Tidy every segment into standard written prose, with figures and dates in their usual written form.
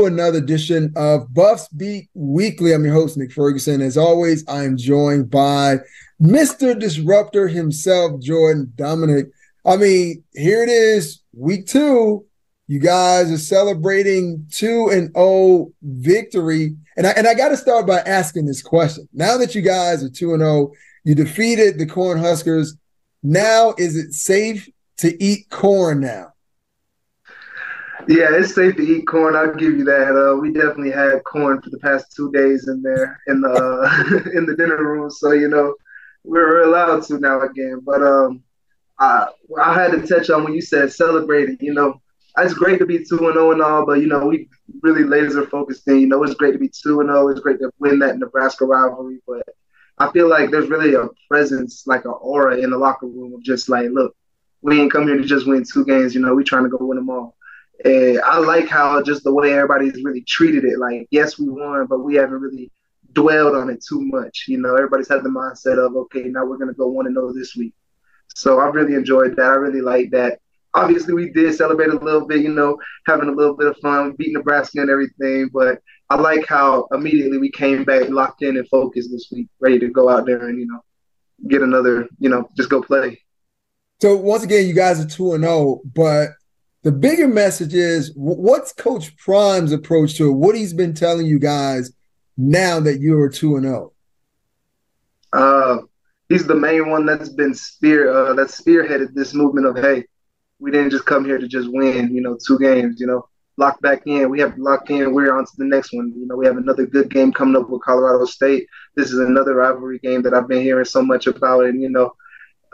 another edition of Buffs Beat Weekly. I'm your host, Nick Ferguson. As always, I am joined by Mr. Disruptor himself, Jordan Domineck. I mean, here it is, week 2. You guys are celebrating 2-0 victory. And I got to start by asking this question. Now that you guys are 2-0, you defeated the Cornhuskers. Now, is it safe to eat corn now? Yeah, it's safe to eat corn. I'll give you that. We definitely had corn for the past 2 days in there in the in the dinner room. So we're allowed to now again. But I had to touch on when you said celebrating. It's great to be 2-0 and all, but we really laser focused in. It's great to be 2-0. It's great to win that Nebraska rivalry, but I feel like there's really a presence, like an aura in the locker room of just like, look, we ain't come here to just win 2 games. We trying to go win them all. And I like how just the way everybody's really treated it. Like, yes, we won, but we haven't really dwelled on it too much. Everybody's had the mindset of, okay, now we're going to go 1-0 this week. So I really enjoyed that. I really like that. Obviously, we did celebrate a little bit, having a little bit of fun, beating Nebraska and everything. But I like how immediately we came back locked in and focused this week, ready to go out there and, get another, just go play. So once again, you guys are 2-0, but the bigger message is, what's Coach Prime's approach to it? What he's been telling you guys now that you are 2-0? He's the main one that's been spearheaded this movement of, hey, we didn't just come here to just win, 2 games, lock back in. We have to lock in. We're on to the next one. We have another good game coming up with Colorado State. This is another rivalry game that I've been hearing so much about. And,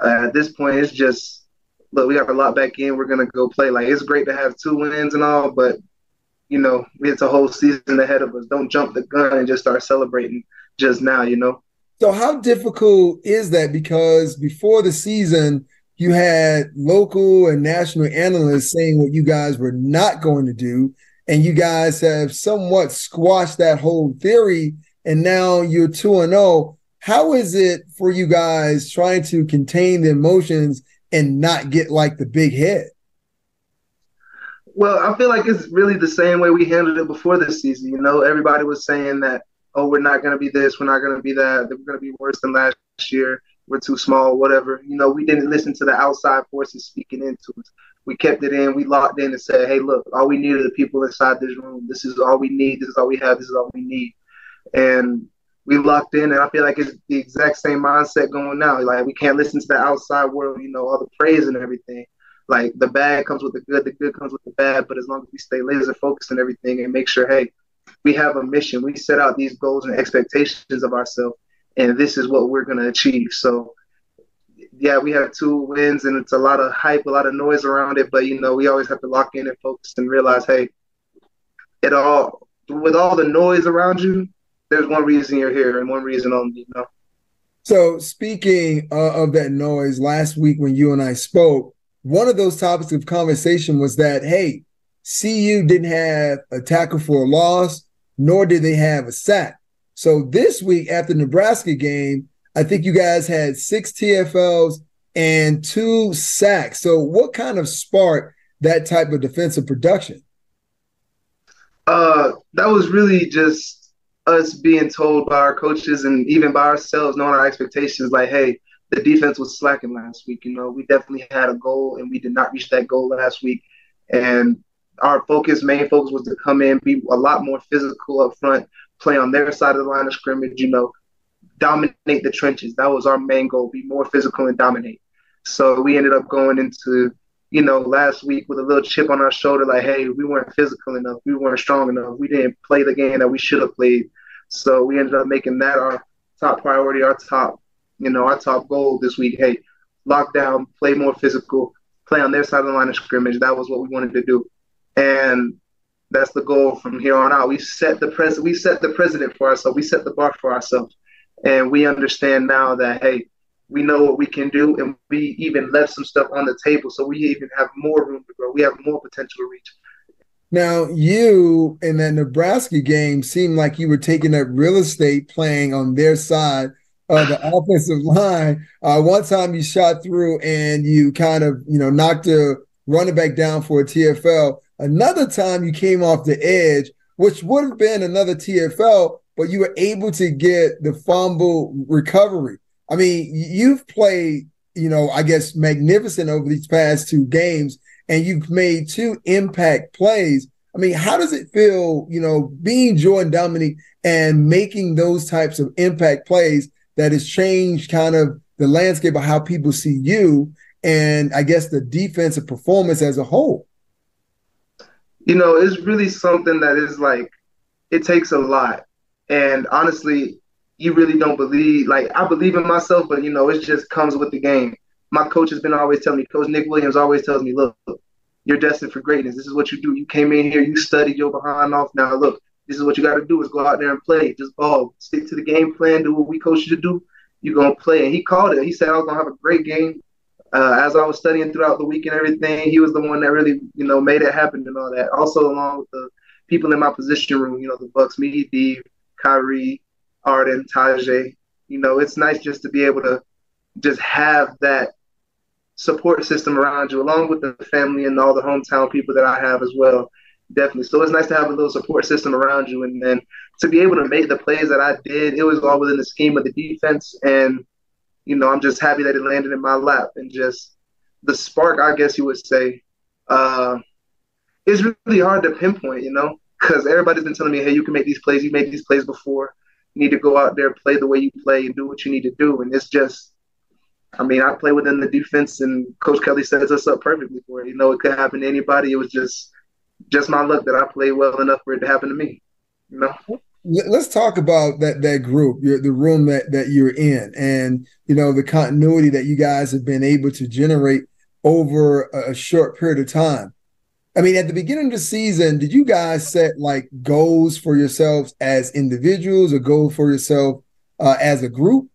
at this point, it's just, look, we got to lock back in. We're going to go play. Like, it's great to have 2 wins and all, but, it's a whole season ahead of us. Don't jump the gun and just start celebrating just now, So how difficult is that? Because before the season, you had local and national analysts saying what you guys were not going to do, and you guys have somewhat squashed that whole theory, and now you're 2-0. How is it for you guys trying to contain the emotions and not get like the big head? Well, I feel like it's really the same way we handled it before this season. Everybody was saying that, oh, we're not going to be this, we're not going to be that we're going to be worse than last year, we're too small, whatever. We didn't listen to the outside forces speaking into us. We kept it in, we locked in and said, hey, look, all we need are the people inside this room. This is all we need, this is all we have, this is all we need. And we locked in, and I feel like it's the exact same mindset going now. Like, we can't listen to the outside world, all the praise and everything. Like, the bad comes with the good comes with the bad, but as long as we stay laser focused and everything and make sure, hey, we have a mission. We set out these goals and expectations of ourselves, and this is what we're going to achieve. So, yeah, we have 2 wins, and it's a lot of hype, a lot of noise around it, but, we always have to lock in and focus and realize, hey, with all the noise around you, there's one reason you're here and one reason only, So speaking of that noise, last week when you and I spoke, one of those topics of conversation was that, hey, CU didn't have a tackle for a loss, nor did they have a sack. So this week after the Nebraska game, I think you guys had 6 TFLs and 2 sacks. So what kind of sparked that type of defensive production? That was really just us being told by our coaches and even by ourselves, knowing our expectations, like, hey, the defense was slacking last week. We definitely had a goal, and we did not reach that goal last week. And our main focus was to come in, be a lot more physical up front, play on their side of the line of scrimmage, dominate the trenches. That was our main goal, be more physical and dominate. So we ended up going into, last week with a little chip on our shoulder, like, hey, we weren't physical enough. We weren't strong enough. We didn't play the game that we should have played. So we ended up making that our top priority, our top goal this week. Hey, lock down, play more physical, play on their side of the line of scrimmage. That was what we wanted to do. And that's the goal from here on out. We set the precedent for ourselves. We set the bar for ourselves. And we understand now that, hey, we know what we can do, and we even left some stuff on the table, so we even have more room to grow. We have more potential to reach. Now, you in that Nebraska game seemed like you were taking up real estate playing on their side of the offensive line. One time you shot through and you kind of, knocked a running back down for a TFL. Another time you came off the edge. which would have been another TFL, but you were able to get the fumble recovery. I mean, you've played, I guess, magnificent over these past two games, and you've made two impact plays. I mean, how does it feel, being Jordan Domineck and making those types of impact plays that has changed kind of the landscape of how people see you and I guess the defensive performance as a whole? It's really something that is like, it takes a lot. And honestly, you really don't believe, like, I believe in myself, but, it just comes with the game. My coach has been always telling me, Coach Nick Williams always tells me, look, you're destined for greatness. This is what you do. You came in here, you studied your behind off. Now, look, this is what you got to do is go out there and play. Just ball, stick to the game plan, do what we coach you to do. You're going to play. And he called it. He said I was going to have a great game. As I was studying throughout the week and everything, he was the one that really, made it happen and all that. Also, along with the people in my position room, the Bucks, me, Dave, Kyrie, Arden, Tajay. It's nice just to be able to just have that support system around you, along with the family and all the hometown people that I have as well. Definitely. So it's nice to have a little support system around you. And then to be able to make the plays that I did, it was all within the scheme of the defense. And I'm just happy that it landed in my lap. And just the spark, I guess you would say, is really hard to pinpoint, because everybody's been telling me, hey, you can make these plays. You made these plays before. You need to go out there, play the way you play, and do what you need to do. And it's just, I play within the defense, and Coach Kelly sets us up perfectly for it. It could happen to anybody. It was just my luck that I played well enough for it to happen to me, Let's talk about that group, the room that you're in, and the continuity that you guys have been able to generate over a short period of time. I mean, at the beginning of the season, did you guys set like goals for yourselves as individuals or goals for yourself as a group?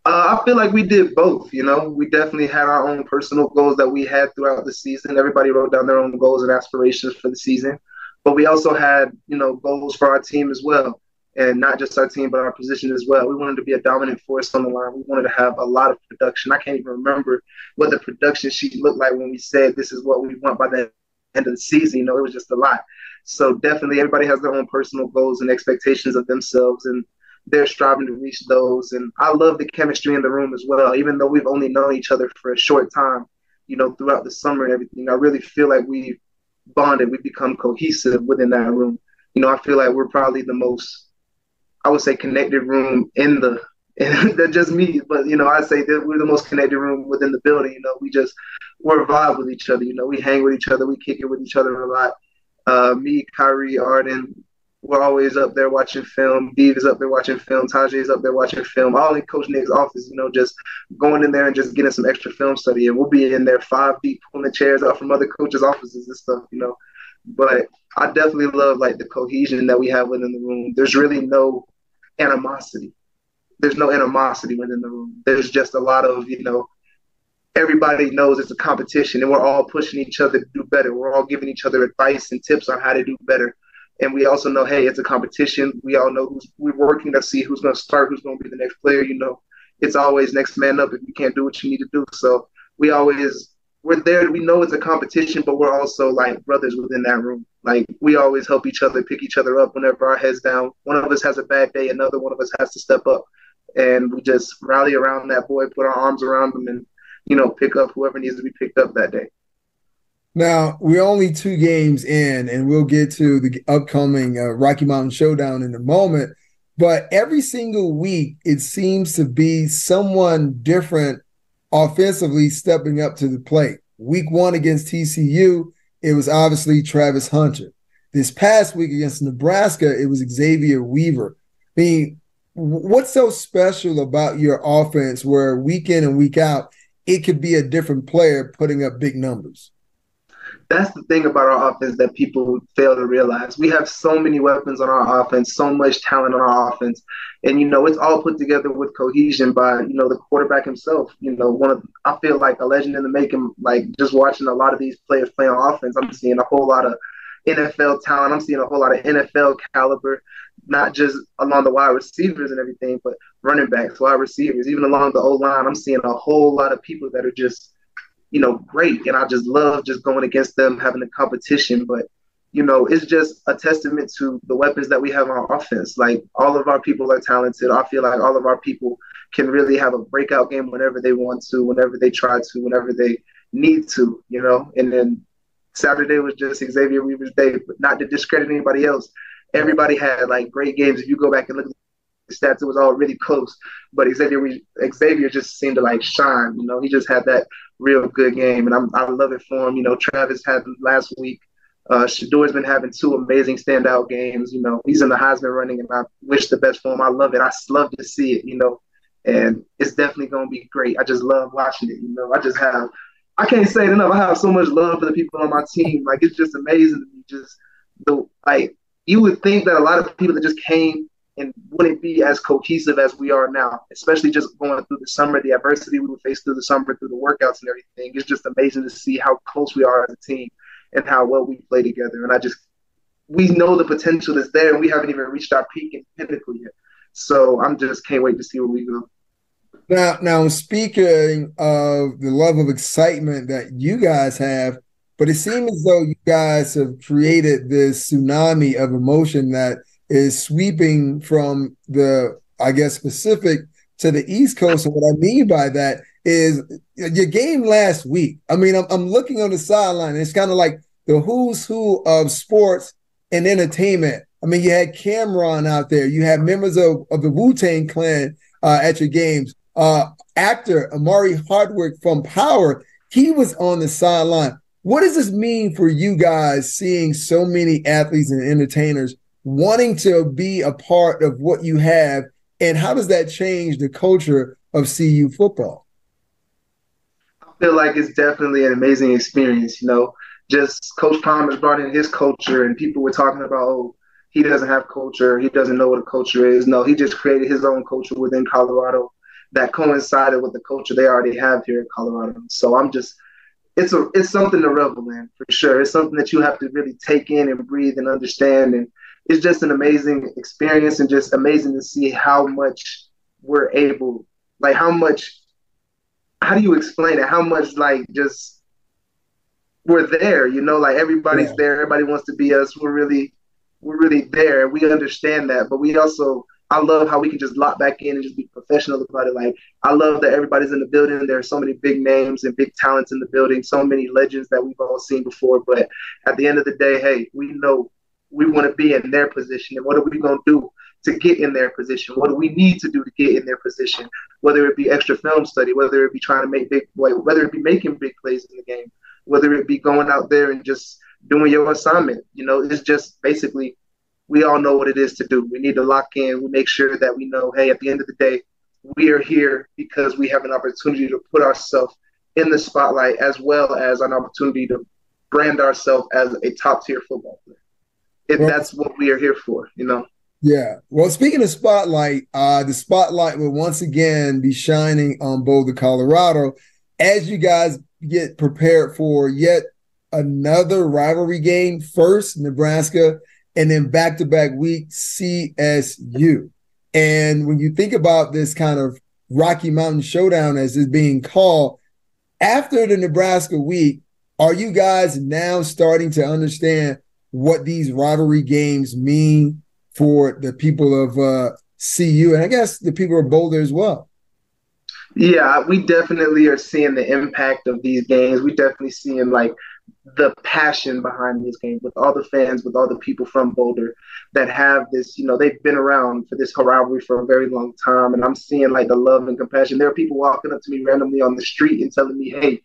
I feel like we did both. We definitely had our own personal goals that we had throughout the season. Everybody wrote down their own goals and aspirations for the season. But we also had, goals for our team as well. And not just our team, but our position as well. We wanted to be a dominant force on the line. We wanted to have a lot of production. I can't even remember what the production sheet looked like when we said this is what we want by the end of the season. It was just a lot. So definitely everybody has their own personal goals and expectations of themselves, and they're striving to reach those. And I love the chemistry in the room as well, even though we've only known each other for a short time, throughout the summer and everything. I really feel like we've bonded, we've become cohesive within that room. I feel like we're probably the most, I would say, connected room in the, and just me, but I say that we're the most connected room within the building. We're a vibe with each other. We hang with each other, we kick it with each other a lot. Me, Kyrie, Arden, we're always up there watching film. Dave is up there watching film. Tajay is up there watching film. All in Coach Nick's office, just going in there and just getting some extra film study. And we'll be in there 5 deep, pulling chairs out from other coaches' offices and stuff, But I definitely love like the cohesion that we have within the room. There's really no animosity. There's no animosity within the room. There's just a lot of, everybody knows it's a competition, and we're all pushing each other to do better. We're all giving each other advice and tips on how to do better. And we also know, hey, it's a competition. We all know we're working to see who's going to start, who's going to be the next player. It's always next man up if you can't do what you need to do. So we're there. We know it's a competition, but we're also like brothers within that room. Like we always help each other, pick each other up whenever our head's down. One of us has a bad day, another one of us has to step up. And we just rally around that boy, put our arms around him, and, pick up whoever needs to be picked up that day. Now, we're only 2 games in, and we'll get to the upcoming Rocky Mountain Showdown in a moment. But every single week, it seems to be someone different offensively stepping up to the plate. Week 1 against TCU, it was obviously Travis Hunter. This past week against Nebraska, it was Xavier Weaver. I mean, what's so special about your offense where week in and week out, it could be a different player putting up big numbers? That's the thing about our offense that people fail to realize. We have so many weapons on our offense, so much talent on our offense. And, it's all put together with cohesion by, the quarterback himself. I feel like a legend in the making, like just watching a lot of these players play on offense. I'm seeing a whole lot of NFL talent. I'm seeing a whole lot of NFL caliber, not just along the wide receivers and everything, but running backs, wide receivers, even along the O-line. I'm seeing a whole lot of people that are just, great. And I just love just going against them, having the competition. But, it's just a testament to the weapons that we have on offense. Like all of our people are talented. I feel like all of our people can really have a breakout game whenever they want to, whenever they try to, whenever they need to. And then Saturday was just Xavier Weaver's day, but not to discredit anybody else. Everybody had like great games. If you go back and look at the stats, it was all really close. But Xavier just seemed to like shine. He just had that real good game, and I love it for him. Travis had last week. Shador's been having two amazing standout games. He's in the Heisman running, and I wish the best for him. I love it. I love to see it. And it's definitely going to be great. I just love watching it. I can't say it enough. I have so much love for the people on my team. Like, it's just amazing to me. You would think that a lot of people that just came and wouldn't be as cohesive as we are now, especially just going through the summer, the adversity we would face through the summer, through the workouts and everything. It's just amazing to see how close we are as a team and how well we play together. And we know the potential is there, and we haven't even reached our peak and pinnacle yet. So can't wait to see where we go. Now, speaking of the level of excitement that you guys have, but it seems as though you guys have created this tsunami of emotion that is sweeping from the, I guess, Pacific to the East Coast. And what I mean by that is your game last week. I mean, I'm looking on the sideline, and it's kind of like the who's who of sports and entertainment. I mean, you had Cameron out there. You had members of the Wu-Tang Clan at your games. Actor Amari Hardwick from Power, he was on the sideline. What does this mean for you guys, seeing so many athletes and entertainers wanting to be a part of what you have, and how does that change the culture of CU football? I feel like it's definitely an amazing experience. Just Coach Palmer's brought in his culture, and people were talking about, oh, he doesn't have culture, he doesn't know what a culture is. No, he just created his own culture within Colorado that coincided with the culture they already have here in Colorado. So it's something to revel in, for sure. It's something that you have to really take in and breathe and understand. And it's just an amazing experience, and just amazing to see how much we're able, like how do you explain it? How much just we're there, like everybody's there. Everybody wants to be us. We're really there. We understand that, but I love how we can just lock back in and just be professional about it. Like, I love that everybody's in the building. There are so many big names and big talents in the building, so many legends that we've all seen before. But at the end of the day, hey, we know we want to be in their position. And what are we going to do to get in their position? What do we need to do to get in their position? Whether it be extra film study, whether it be trying to make whether it be making big plays in the game, whether it be going out there and just doing your assignment. It's just basically, we all know what it is to do. We need to lock in. We make sure that we know, hey, at the end of the day, we are here because we have an opportunity to put ourselves in the spotlight, as well as an opportunity to brand ourselves as a top-tier football player. That's what we are here for. Yeah. Well, speaking of spotlight, the spotlight will once again be shining on Boulder, Colorado, as you guys get prepared for yet another rivalry game. First, Nebraska, and then back-to-back week, CSU. And when you think about this kind of Rocky Mountain Showdown, as it's being called, after the Nebraska week, are you guys now starting to understand what these rivalry games mean for the people of CU, and I guess the people of Boulder as well? Yeah, we definitely are seeing the impact of these games. We definitely seeing the passion behind these games, with all the fans, with all the people from Boulder that have this, they've been around for this rivalry for a very long time. And I'm seeing the love and compassion. There are people walking up to me randomly on the street and telling me, hey,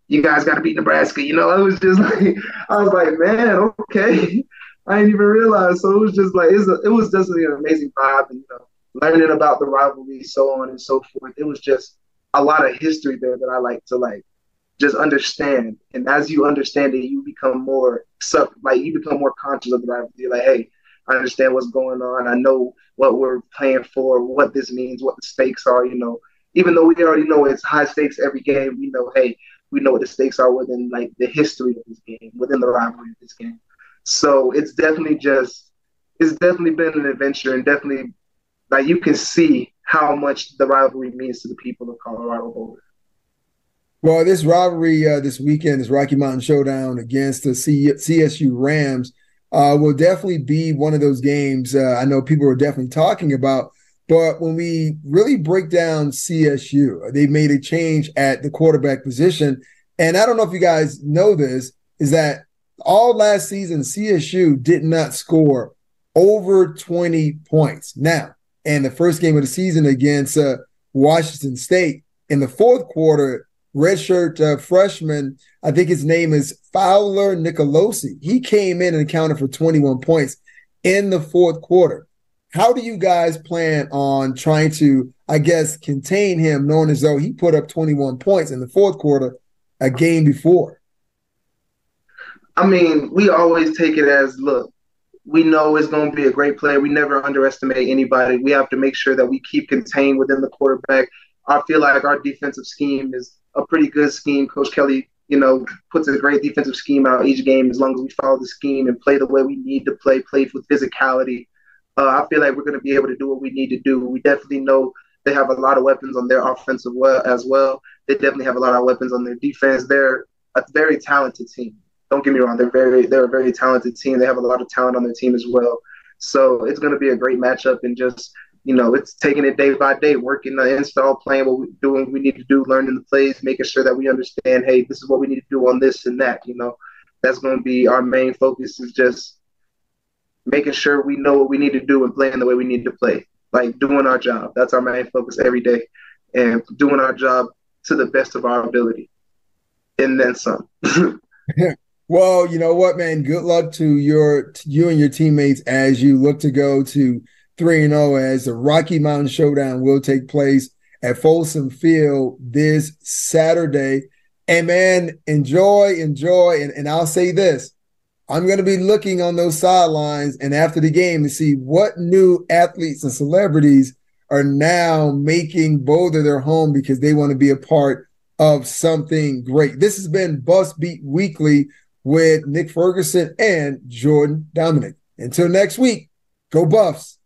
you guys got to beat Nebraska. I was just I was like, man, okay. I didn't even realize. So it was just it was definitely an amazing vibe. And, learning about the rivalry, so on and so forth. It was just a lot of history there that I like to just understand. And as you understand it, you become more conscious of the rivalry. You're like, hey, I understand what's going on. I know what we're playing for, what this means, what the stakes are. Even though we already know it's high stakes every game, we know, hey, we know what the stakes are within the history of this game, within the rivalry of this game. So it's definitely been an adventure, and definitely you can see how much the rivalry means to the people of Colorado Boulder. Well, this rivalry this weekend, this Rocky Mountain Showdown against the CSU Rams, will definitely be one of those games I know people are definitely talking about. But when we really break down CSU, they made a change at the quarterback position. And I don't know if you guys know this, is that all last season, CSU did not score over 20 points. Now, in the first game of the season against Washington State, in the fourth quarter, redshirt freshman, I think his name is Fowler Nicolosi. He came in and accounted for 21 points in the fourth quarter. How do you guys plan on trying to, I guess, contain him, knowing as though he put up 21 points in the fourth quarter a game before? I mean, we always take it as, look, we know it's going to be a great player. We never underestimate anybody. We have to make sure that we keep contained within the quarterback. I feel like our defensive scheme is a pretty good scheme. Coach Kelly, puts a great defensive scheme out each game as long as we follow the scheme and play the way we need to play with physicality. I feel like we're going to be able to do what we need to do. We definitely know they have a lot of weapons on their offensive as well. They definitely have a lot of weapons on their defense. They're a very talented team. Don't get me wrong. They're a very talented team. They have a lot of talent on their team as well. So it's going to be a great matchup, and just, it's taking it day by day, working the install, playing what we're doing, we need to do, learning the plays, making sure that we understand, hey, this is what we need to do on this and that. That's going to be our main focus, is just making sure we know what we need to do and playing the way we need to play, like doing our job. That's our main focus every day, and doing our job to the best of our ability, and then some. Well, you know what, man? Good luck to you and your teammates as you look to go to 3-0, as the Rocky Mountain Showdown will take place at Folsom Field this Saturday. And man, enjoy. And I'll say this, I'm going to be looking on those sidelines and after the game to see what new athletes and celebrities are now making Boulder their home because they want to be a part of something great. This has been Buffs Beat Weekly with Nick Ferguson and Jordan Domineck. Until next week, go Buffs.